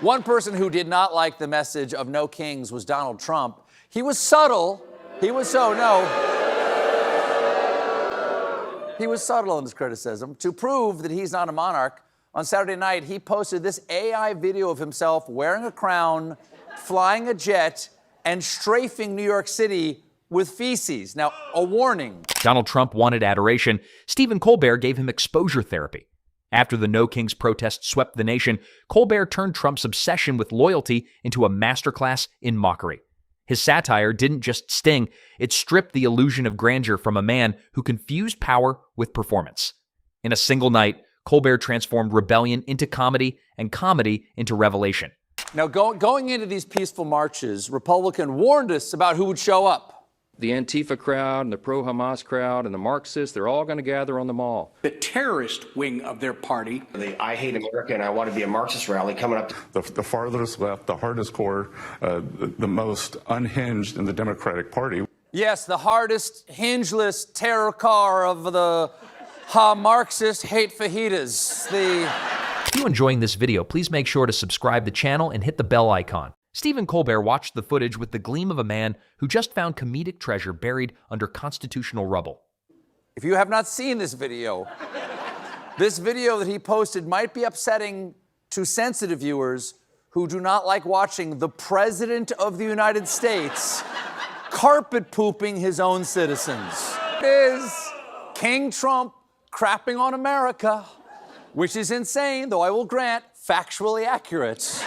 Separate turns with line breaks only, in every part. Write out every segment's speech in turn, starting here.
One person who did not like the message of no kings was Donald Trump. He was subtle. He was subtle in his criticism. To prove that he's not a monarch, on Saturday night, he posted this AI video of himself wearing a crown, flying a jet, and strafing New York City with feces. Now, a warning.
Donald Trump wanted adoration. Stephen Colbert gave him exposure therapy. After the No Kings protest swept the nation, Colbert turned Trump's obsession with loyalty into a masterclass in mockery. His satire didn't just sting, it stripped the illusion of grandeur from a man who confused power with performance. In a single night, Colbert transformed rebellion into comedy and comedy into revelation.
Now, going into these peaceful marches, Republican warned us about who would show up.
The Antifa crowd and the pro-Hamas crowd and the Marxists, they're all going to gather on the mall.
The terrorist wing of their party.
The I Hate America and I Want to Be a Marxist rally coming up.
The farthest left, the hardest core, the most unhinged in the Democratic Party.
Yes, the hardest, hingeless terror car of the Marxist hate fajitas.
If you're enjoying this video, please make sure to subscribe to the channel and hit the bell icon. Stephen Colbert watched the footage with the gleam of a man who just found comedic treasure buried under constitutional rubble.
If you have not seen this video that he posted might be upsetting to sensitive viewers who do not like watching the President of the United States carpet pooping his own citizens. It is King Trump crapping on America, which is insane, though I will grant, factually accurate.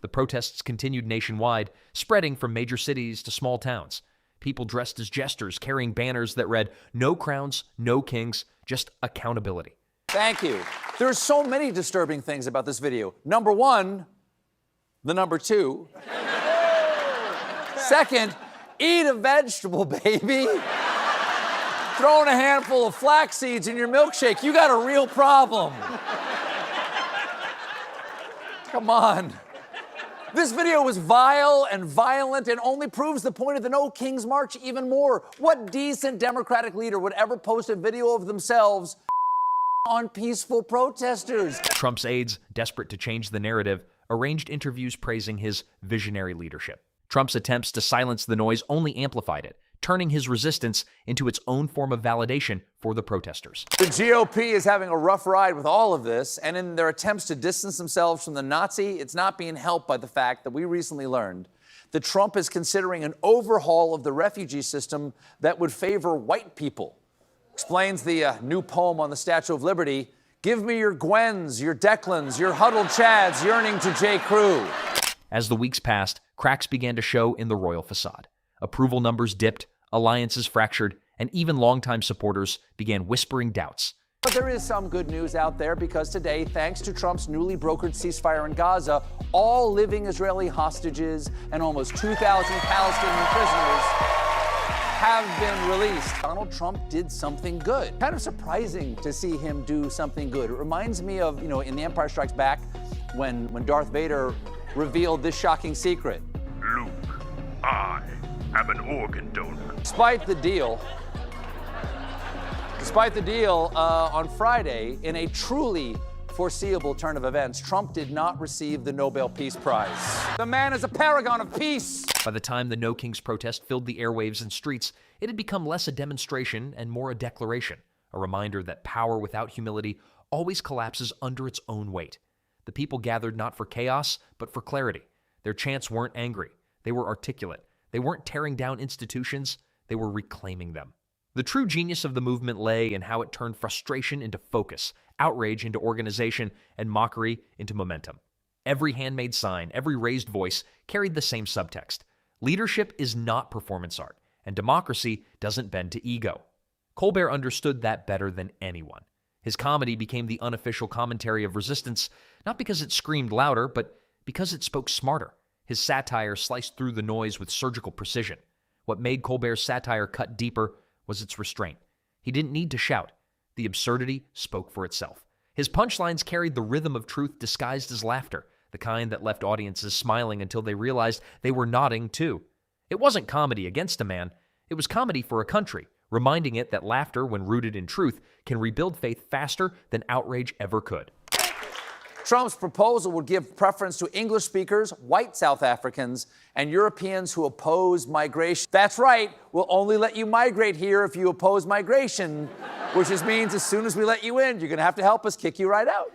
The protests continued nationwide, spreading from major cities to small towns. People dressed as jesters, carrying banners that read, "No crowns, no kings, just accountability."
Thank you. There are so many disturbing things about this video. Number one, the number two. Second, eat a vegetable, baby. Throwing a handful of flax seeds in your milkshake, you got a real problem. Come on. This video was vile and violent and only proves the point of the No Kings March even more. What decent Democratic leader would ever post a video of themselves on peaceful protesters?
Trump's aides, desperate to change the narrative, arranged interviews praising his visionary leadership. Trump's attempts to silence the noise only amplified it, turning his resistance into its own form of validation for the protesters.
The GOP is having a rough ride with all of this, and in their attempts to distance themselves from the Nazi, it's not being helped by the fact that we recently learned that Trump is considering an overhaul of the refugee system that would favor white people. Explains the new poem on the Statue of Liberty, "Give me your Gwens, your Declans, your huddled Chads yearning to J. Crew."
As the weeks passed, cracks began to show in the royal facade. Approval numbers dipped, alliances fractured, and even longtime supporters began whispering doubts.
But there is some good news out there because today, thanks to Trump's newly brokered ceasefire in Gaza, all living Israeli hostages and almost 2,000 Palestinian prisoners have been released. Donald Trump did something good. Kind of surprising to see him do something good. It reminds me of, in The Empire Strikes Back, when Darth Vader revealed this shocking secret.
"Luke, I am an organ donor."
Despite the deal, on Friday, in a truly foreseeable turn of events, Trump did not receive the Nobel Peace Prize. The man is a paragon of peace.
By the time the No Kings protest filled the airwaves and streets, it had become less a demonstration and more a declaration, a reminder that power without humility always collapses under its own weight. The people gathered not for chaos, but for clarity. Their chants weren't angry. They were articulate. They weren't tearing down institutions. They were reclaiming them. The true genius of the movement lay in how it turned frustration into focus, outrage into organization, and mockery into momentum. Every handmade sign, every raised voice carried the same subtext. Leadership is not performance art, and democracy doesn't bend to ego. Colbert understood that better than anyone. His comedy became the unofficial commentary of resistance, not because it screamed louder, but because it spoke smarter. His satire sliced through the noise with surgical precision. What made Colbert's satire cut deeper was its restraint. He didn't need to shout. The absurdity spoke for itself. His punchlines carried the rhythm of truth disguised as laughter, the kind that left audiences smiling until they realized they were nodding too. It wasn't comedy against a man. It was comedy for a country, reminding it that laughter, when rooted in truth, can rebuild faith faster than outrage ever could.
Trump's proposal would give preference to English speakers, white South Africans, and Europeans who oppose migration. That's right, we'll only let you migrate here if you oppose migration, which just means as soon as we let you in, you're going to have to help us kick you right out.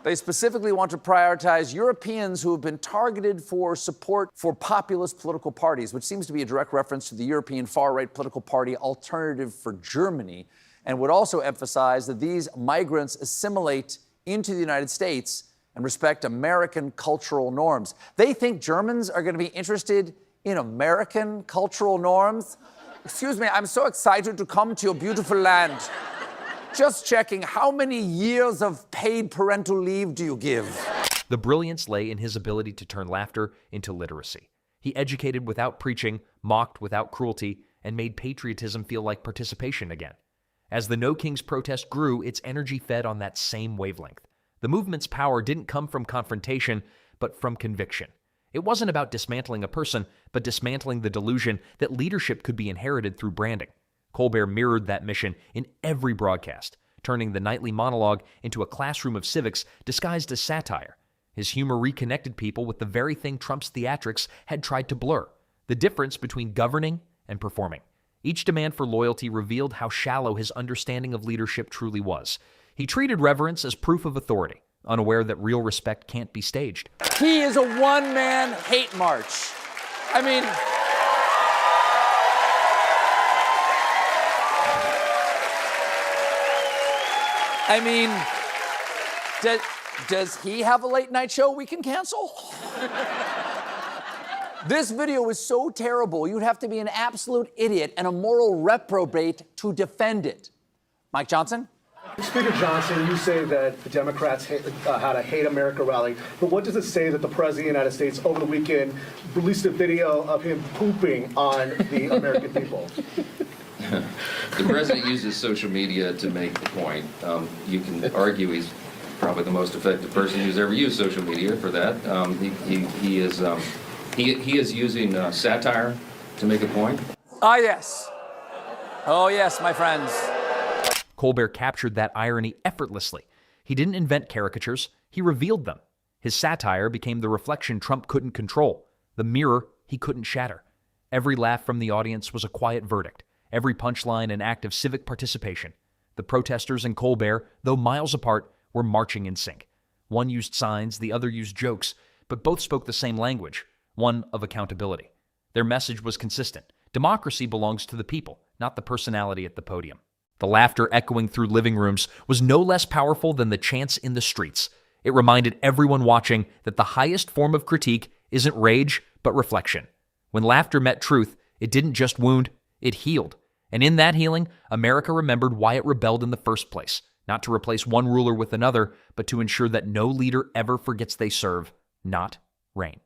They specifically want to prioritize Europeans who have been targeted for support for populist political parties, which seems to be a direct reference to the European far-right political party Alternative for Germany, and would also emphasize that these migrants assimilate into the United States and respect American cultural norms. They think Germans are going to be interested in American cultural norms? Excuse me, I'm so excited to come to your beautiful land. Just checking, how many years of paid parental leave do you give?
The brilliance lay in his ability to turn laughter into literacy. He educated without preaching, mocked without cruelty, and made patriotism feel like participation again. As the No Kings protest grew, its energy fed on that same wavelength. The movement's power didn't come from confrontation, but from conviction. It wasn't about dismantling a person, but dismantling the delusion that leadership could be inherited through branding. Colbert mirrored that mission in every broadcast, turning the nightly monologue into a classroom of civics disguised as satire. His humor reconnected people with the very thing Trump's theatrics had tried to blur, the difference between governing and performing. Each demand for loyalty revealed how shallow his understanding of leadership truly was. He treated reverence as proof of authority, unaware that real respect can't be staged.
He is a one-man hate march. I mean, does he have a late night show we can cancel? This video was so terrible, you'd have to be an absolute idiot and a moral reprobate to defend it. Mike Johnson?
Speaker Johnson, you say that the Democrats had a Hate America rally, but what does it say that the President of the United States over the weekend released a video of him pooping on the American people?
The president uses social media to make the point. You can argue he's probably the most effective person who's ever used social media for that. He is using satire to make a point.
Ah, yes. Oh, yes, my friends.
Colbert captured that irony effortlessly. He didn't invent caricatures, he revealed them. His satire became the reflection Trump couldn't control, the mirror he couldn't shatter. Every laugh from the audience was a quiet verdict, every punchline an act of civic participation. The protesters and Colbert, though miles apart, were marching in sync. One used signs, the other used jokes, but both spoke the same language, one of accountability. Their message was consistent. Democracy belongs to the people, not the personality at the podium. The laughter echoing through living rooms was no less powerful than the chants in the streets. It reminded everyone watching that the highest form of critique isn't rage, but reflection. When laughter met truth, it didn't just wound, it healed. And in that healing, America remembered why it rebelled in the first place, not to replace one ruler with another, but to ensure that no leader ever forgets they serve, not reign.